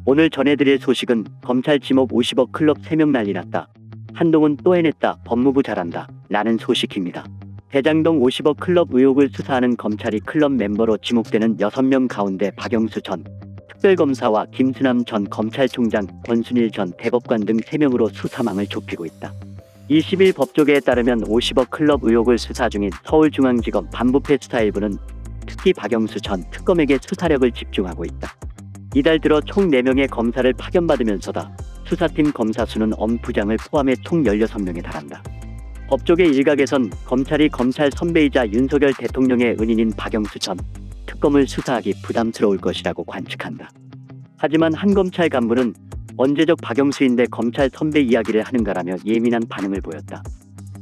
오늘 전해드릴 소식은 검찰 지목 50억 클럽 3명 난리 났다. 한동훈 또 해냈다. 법무부 잘한다. 라는 소식입니다. 대장동 50억 클럽 의혹을 수사하는 검찰이 클럽 멤버로 지목되는 6명 가운데 박영수 전 특별검사와 김수남 전 검찰총장, 권순일 전 대법관 등 3명으로 수사망을 좁히고 있다. 20일 법조계에 따르면 50억 클럽 의혹을 수사 중인 서울중앙지검 반부패 수사일부는 특히 박영수 전 특검에게 수사력을 집중하고 있다. 이달 들어 총 4명의 검사를 파견받으면서다. 수사팀 검사 수는 엄 부장을 포함해 총 16명에 달한다. 법조계 일각에선 검찰이 검찰 선배이자 윤석열 대통령의 은인인 박영수 전 특검을 수사하기 부담스러울 것이라고 관측한다. 하지만 한 검찰 간부는 언제적 박영수인데 검찰 선배 이야기를 하는가라며 예민한 반응을 보였다.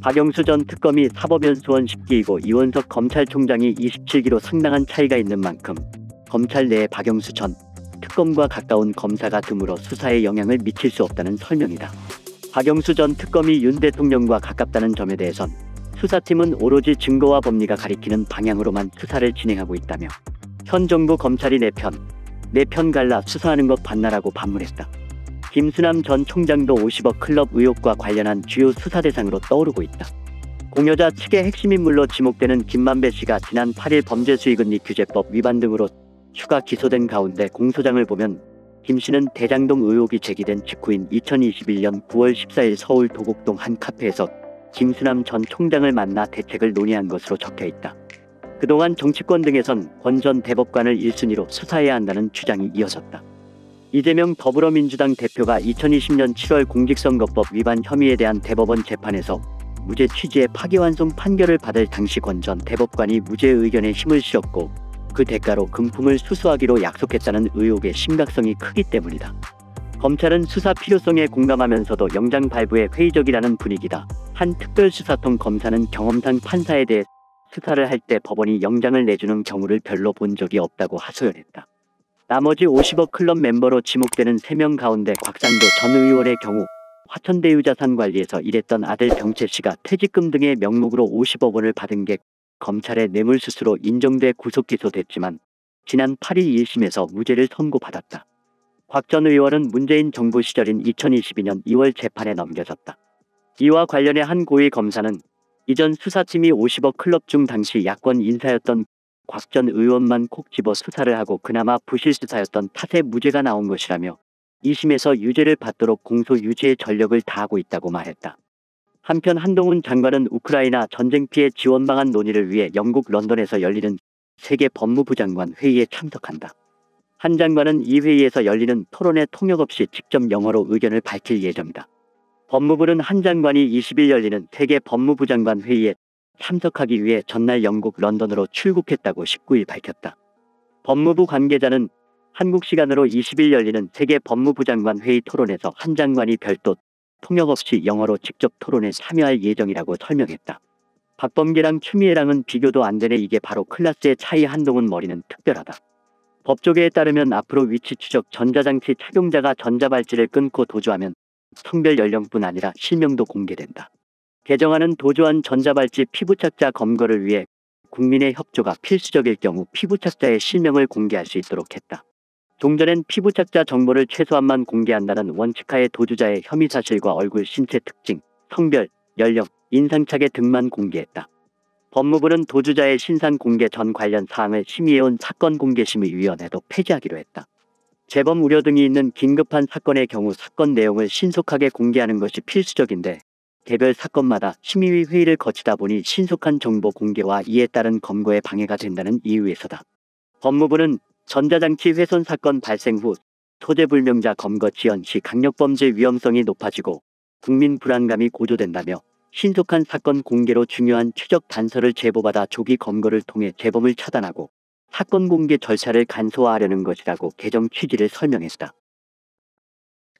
박영수 전 특검이 사법연수원 10기이고 이원석 검찰총장이 27기로 상당한 차이가 있는 만큼 검찰 내에 박영수 전 특검과 가까운 검사가 드물어 수사에 영향을 미칠 수 없다는 설명이다. 박영수 전 특검이 윤 대통령과 가깝다는 점에 대해선 수사팀은 오로지 증거와 법리가 가리키는 방향으로만 수사를 진행하고 있다며 현 정부 검찰이 내 편 갈라 수사하는 것 봤나라고 반문했다. 김수남 전 총장도 50억 클럽 의혹과 관련한 주요 수사 대상으로 떠오르고 있다. 공여자 측의 핵심 인물로 지목되는 김만배 씨가 지난 8일 범죄수익은닉규제법 위반 등으로 추가 기소된 가운데 공소장을 보면 김 씨는 대장동 의혹이 제기된 직후인 2021년 9월 14일 서울 도곡동 한 카페에서 김수남 전 총장을 만나 대책을 논의한 것으로 적혀있다. 그동안 정치권 등에선 권 전 대법관을 1순위로 수사해야 한다는 주장이 이어졌다. 이재명 더불어민주당 대표가 2020년 7월 공직선거법 위반 혐의에 대한 대법원 재판에서 무죄 취지의 파기환송 판결을 받을 당시 권 전 대법관이 무죄 의견에 힘을 실었고 그 대가로 금품을 수수하기로 약속했다는 의혹의 심각성이 크기 때문이다. 검찰은 수사 필요성에 공감하면서도 영장 발부에 회의적이라는 분위기다. 한 특별수사통 검사는 경험상 판사에 대해 수사를 할 때 법원이 영장을 내주는 경우를 별로 본 적이 없다고 하소연했다. 나머지 50억 클럽 멤버로 지목되는 3명 가운데 곽상도 전 의원의 경우 화천대유자산관리에서 일했던 아들 병채 씨가 퇴직금 등의 명목으로 50억 원을 받은 게 검찰의 뇌물수수로 인정돼 구속기소됐지만 지난 8일 1심에서 무죄를 선고받았다. 곽 전 의원은 문재인 정부 시절인 2022년 2월 재판에 넘겨졌다. 이와 관련해 한 고위 검사는 이전 수사팀이 50억 클럽 중 당시 야권 인사였던 곽 전 의원만 콕 집어 수사를 하고 그나마 부실수사였던 탓에 무죄가 나온 것이라며 2심에서 유죄를 받도록 공소 유지에 전력을 다하고 있다고 말했다. 한편 한동훈 장관은 우크라이나 전쟁 피해 지원 방안 논의를 위해 영국 런던에서 열리는 세계 법무부 장관 회의에 참석한다. 한 장관은 이 회의에서 열리는 토론에 통역 없이 직접 영어로 의견을 밝힐 예정이다. 법무부는 한 장관이 20일 열리는 세계 법무부 장관 회의에 참석하기 위해 전날 영국 런던으로 출국했다고 19일 밝혔다. 법무부 관계자는 한국 시간으로 20일 열리는 세계 법무부 장관 회의 토론에서 한 장관이 별도 통역 없이 영어로 직접 토론에 참여할 예정이라고 설명했다. 박범계랑 추미애랑은 비교도 안 되네. 이게 바로 클래스의 차이. 한동훈 머리는 특별하다. 법조계에 따르면 앞으로 위치 추적 전자장치 착용자가 전자발찌를 끊고 도주하면 성별 연령뿐 아니라 실명도 공개된다. 개정안은 도주한 전자발찌 피부착자 검거를 위해 국민의 협조가 필수적일 경우 피부착자의 실명을 공개할 수 있도록 했다. 종전엔 피부착자 정보를 최소한만 공개한다는 원칙하에 도주자의 혐의 사실과 얼굴 신체 특징, 성별, 연령, 인상착의 등만 공개했다. 법무부는 도주자의 신상 공개 전 관련 사항을 심의해온 사건공개심의위원회도 폐지하기로 했다. 재범 우려 등이 있는 긴급한 사건의 경우 사건 내용을 신속하게 공개하는 것이 필수적인데 개별 사건마다 심의위 회의를 거치다 보니 신속한 정보 공개와 이에 따른 검거에 방해가 된다는 이유에서다. 법무부는 전자장치 훼손 사건 발생 후 소재불명자 검거 지연 시 강력범죄 위험성이 높아지고 국민 불안감이 고조된다며 신속한 사건 공개로 중요한 추적 단서를 제보받아 조기 검거를 통해 재범을 차단하고 사건 공개 절차를 간소화하려는 것이라고 개정 취지를 설명했다.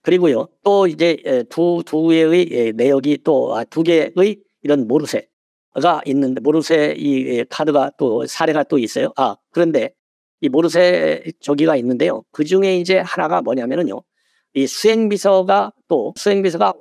그리고요, 또 이제 두 개의 내역이 또 2개의 이런 모르쇠가 있는데, 모르쇠 이 카드가 또 사례가 또 있어요. 그런데 이 모르쇠 저기가 있는데요. 그 중에 이제 하나가 뭐냐면은요, 이 수행비서가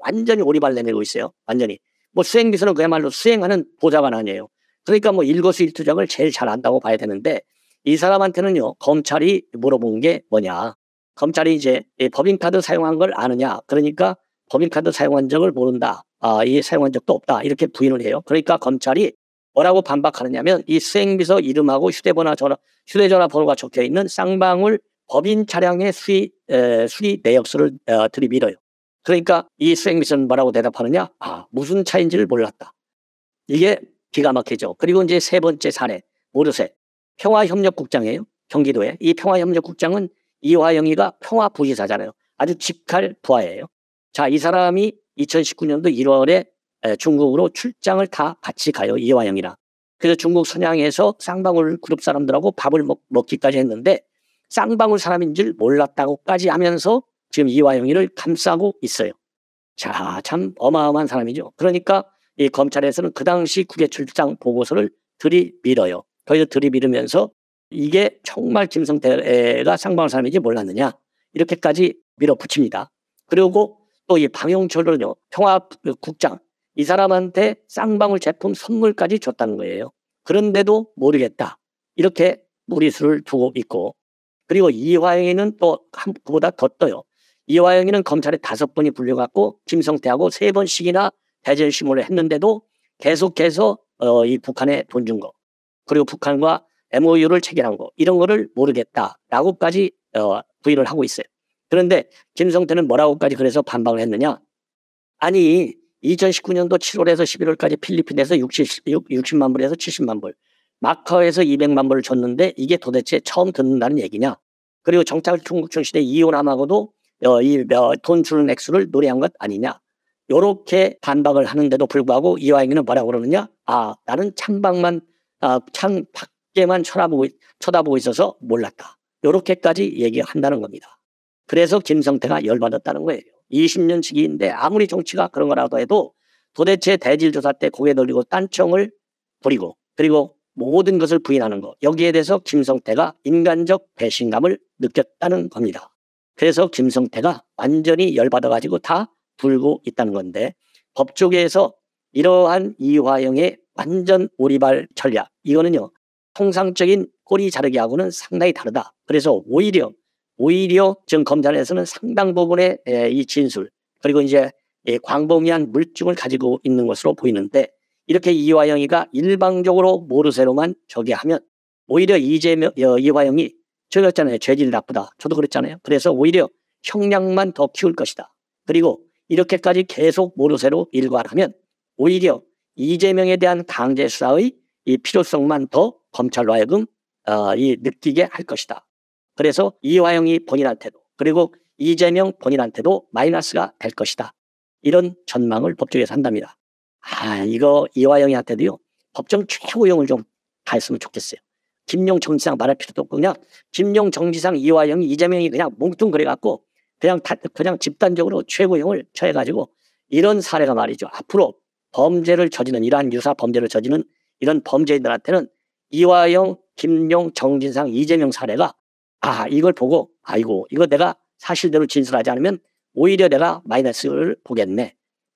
완전히 오리발 내밀고 있어요. 완전히. 뭐 수행비서는 그야말로 수행하는 보좌관 아니에요. 그러니까 뭐 일거수일투족을 제일 잘 안다고 봐야 되는데, 이 사람한테는요, 검찰이 물어본 게 뭐냐. 검찰이 이제 이 법인카드 사용한 걸 아느냐? 그러니까 법인카드 사용한 적을 모른다. 이 사용한 적도 없다. 이렇게 부인을 해요. 그러니까 검찰이 뭐라고 반박하느냐면 이 수행비서 이름하고 휴대전화 번호가 적혀 있는 쌍방울 법인 차량의 수리 내역서를 들이밀어요. 그러니까 이 수행비서는 뭐라고 대답하느냐? 무슨 차인지를 몰랐다. 이게 기가 막히죠. 그리고 이제 세 번째 사례, 모르쇠. 평화협력국장이에요. 경기도에. 이 평화협력국장은 이화영이가 평화부시사잖아요. 아주 직할 부하예요. 자, 이 사람이 2019년도 1월에 중국으로 출장을 다 같이 가요. 이화영이랑. 그래서 중국 선양에서 쌍방울 그룹 사람들하고 밥을 먹기까지 했는데 쌍방울 사람인 줄 몰랐다고까지 하면서 지금 이화영이를 감싸고 있어요. 자, 참 어마어마한 사람이죠. 그러니까 이 검찰에서는 그 당시 국외 출장 보고서를 들이밀어요. 거기서 들이밀으면서 이게 정말 김성태가 쌍방울 사람인지 몰랐느냐 이렇게까지 밀어붙입니다. 그리고 또 이 방용철은요, 평화국장 이 사람한테 쌍방울 제품 선물까지 줬다는 거예요. 그런데도 모르겠다 이렇게 무리수를 두고 있고, 그리고 이화영이는 또 그보다 더 떠요. 이화영이는 검찰에 5번이 불려갖고 김성태하고 3번씩이나 대전심문을 했는데도 계속해서 이 북한에 돈 준 거, 그리고 북한과 MOU를 체결한 거, 이런 거를 모르겠다라고까지 부인을 하고 있어요. 그런데 김성태는 뭐라고까지 그래서 반박을 했느냐? 아니 2019년도 7월에서 11월까지 필리핀에서 60만 불에서 70만 불, 마카오에서 200만 불을 줬는데 이게 도대체 처음 듣는다는 얘기냐? 그리고 정찰 중국 출신에 이호남하고도 이 돈 주는 액수를 노래한 것 아니냐? 요렇게 반박을 하는데도 불구하고 이화영이는 뭐라고 그러느냐? 나는 창밖만 창 밖에만 쳐다보고 있어서 몰랐다. 요렇게까지 얘기한다는 겁니다. 그래서 김성태가 열받았다는 거예요. 20년 지기인데 아무리 정치가 그런 거라도 해도 도대체 대질조사 때 고개 돌리고 딴청을 부리고 그리고 모든 것을 부인하는 거, 여기에 대해서 김성태가 인간적 배신감을 느꼈다는 겁니다. 그래서 김성태가 완전히 열받아가지고 다 불고 있다는 건데, 법조계에서 이러한 이화영의 완전 오리발 전략, 이거는요 통상적인 꼬리 자르기하고는 상당히 다르다. 그래서 오히려 지금 검찰에서는 상당 부분의 이 진술, 그리고 이제 광범위한 물증을 가지고 있는 것으로 보이는데, 이렇게 이화영이가 일방적으로 모르쇠로만 저기하면 오히려 이화영이 제가 했잖아요. 죄질이 나쁘다. 저도 그랬잖아요. 그래서 오히려 형량만 더 키울 것이다. 그리고 이렇게까지 계속 모르쇠로 일관하면 오히려 이재명에 대한 강제 수사의 이 필요성만 더 검찰로 하여금 느끼게 할 것이다. 그래서 이화영이 본인한테도 그리고 이재명 본인한테도 마이너스가 될 것이다. 이런 전망을 법조계에서 한답니다. 이거 이화영이한테도요 법정 최고형을 좀 가했으면 좋겠어요. 김용 정지상 말할 필요도 없고 그냥 김용 정지상 이화영이 이재명이 그냥 뭉뚱그려갖고 그냥 집단적으로 최고형을 처해가지고, 이런 사례가 말이죠. 앞으로 범죄를 저지른 이러한 유사 범죄를 저지른 이런 범죄인들한테는 이화영, 김용, 정진상, 이재명 사례가 이걸 보고 아이고 이거 내가 사실대로 진술하지 않으면 오히려 내가 마이너스를 보겠네.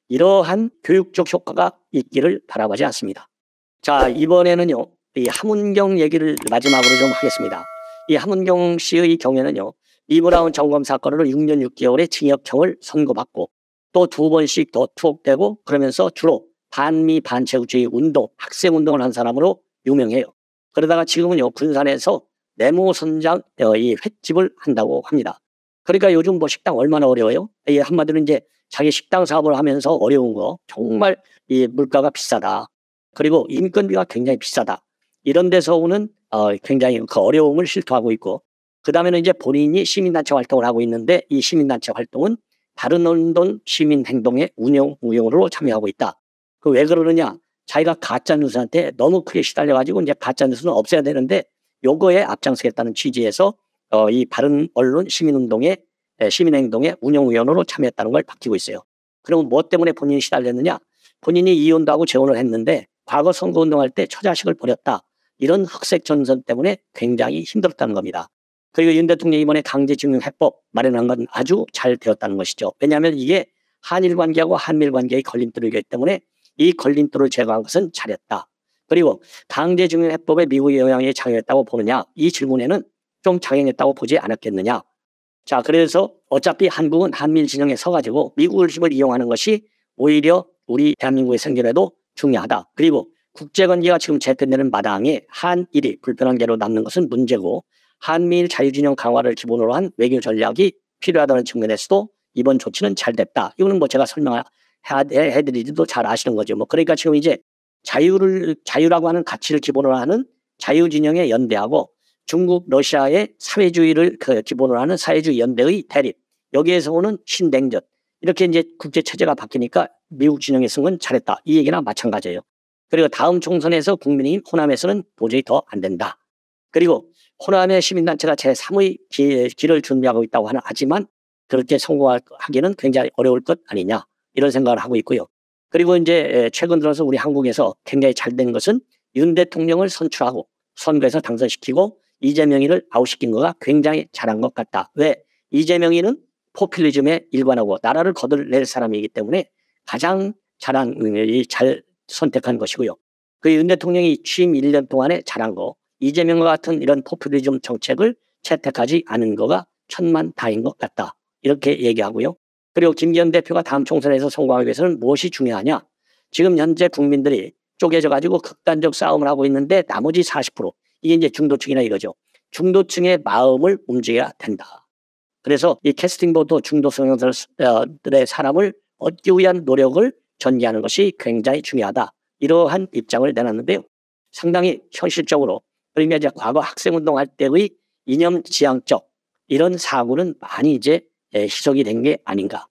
이러한 교육적 효과가 있기를 바라보지 않습니다. 자, 이번에는요 이 함은경 얘기를 마지막으로 좀 하겠습니다. 이 함은경 씨의 경우에는요 이브라운 점검 사건으로 6년 6개월의 징역형을 선고받고 또 2번씩 더 투옥되고, 그러면서 주로 반미 반체국주의 운동, 학생 운동을 한 사람으로 유명해요. 그러다가 지금은요 군산에서 네모선장 이 횟집을 한다고 합니다. 그러니까 요즘 뭐 식당 얼마나 어려워요? 한마디로 이제 자기 식당 사업을 하면서 어려운 거, 정말 이 물가가 비싸다. 그리고 인건비가 굉장히 비싸다. 이런 데서 오는 굉장히 그 어려움을 실토하고 있고, 그 다음에는 이제 본인이 시민단체 활동을 하고 있는데 이 시민단체 활동은 바른 언론 시민행동의 운영으로 참여하고 있다. 그 왜 그러느냐? 자기가 가짜뉴스한테 너무 크게 시달려가지고 이제 가짜뉴스는 없애야 되는데 요거에 앞장서겠다는 취지에서 이 바른 언론 시민행동의 운영위원으로 참여했다는 걸 밝히고 있어요. 그러면 뭐 때문에 본인이 시달렸느냐? 본인이 이혼도 하고 재혼을 했는데 과거 선거운동할 때 처자식을 버렸다. 이런 흑색 전선 때문에 굉장히 힘들었다는 겁니다. 그리고 윤 대통령이 이번에 강제징용 해법 마련한 건 아주 잘 되었다는 것이죠. 왜냐하면 이게 한일 관계하고 한미일 관계의 걸림돌이기 때문에 이 걸림돌을 제거한 것은 잘했다. 그리고 강제징용 해법에 미국의 영향이 작용했다고 보느냐? 이 질문에는 좀 작용했다고 보지 않았겠느냐? 자, 그래서 어차피 한국은 한미일 진영에 서가지고 미국의 힘을 이용하는 것이 오히려 우리 대한민국의 생존에도 중요하다. 그리고 국제관계가 지금 재편되는 마당에 한일이 불편한 개로 남는 것은 문제고 한미일 자유진영 강화를 기본으로 한 외교 전략이 필요하다는 측면에서도 이번 조치는 잘 됐다. 이거는 뭐 제가 설명해드리지도 잘 아시는 거죠. 뭐 그러니까 지금 이제 자유라고 하는 가치를 기본으로 하는 자유진영의 연대하고 중국, 러시아의 사회주의를 기본으로 하는 사회주의 연대의 대립. 여기에서 오는 신냉전. 이렇게 이제 국제 체제가 바뀌니까 미국 진영에 쓴 건 잘했다. 이 얘기나 마찬가지예요. 그리고 다음 총선에서 국민의힘 호남에서는 도저히 더 안 된다. 그리고 호남의 시민단체가 제3의 길을 준비하고 있다고 하지만 그렇게 성공하기는 굉장히 어려울 것 아니냐. 이런 생각을 하고 있고요. 그리고 이제 최근 들어서 우리 한국에서 굉장히 잘 된 것은 윤 대통령을 선출하고 선거에서 당선시키고 이재명이를 아웃시킨 거가 굉장히 잘한 것 같다. 왜? 이재명이는 포퓰리즘에 일관하고 나라를 거들낼 사람이기 때문에 가장 잘 선택한 것이고요. 그 윤 대통령이 취임 1년 동안에 잘한 거, 이재명과 같은 이런 포퓰리즘 정책을 채택하지 않은 거가 천만다인 것 같다. 이렇게 얘기하고요. 그리고 김기현 대표가 다음 총선에서 성공하기 위해서는 무엇이 중요하냐? 지금 현재 국민들이 쪼개져 가지고 극단적 싸움을 하고 있는데 나머지 40% 이게 이제 중도층이나 이거죠. 중도층의 마음을 움직여야 된다. 그래서 이 캐스팅 보도 중도 성향들의 사람을 얻기 위한 노력을 전개하는 것이 굉장히 중요하다. 이러한 입장을 내놨는데요. 상당히 현실적으로 그러니까 이제 과거 학생운동할 때의 이념 지향적 이런 사고는 많이 이제 희석이 된 게 아닌가.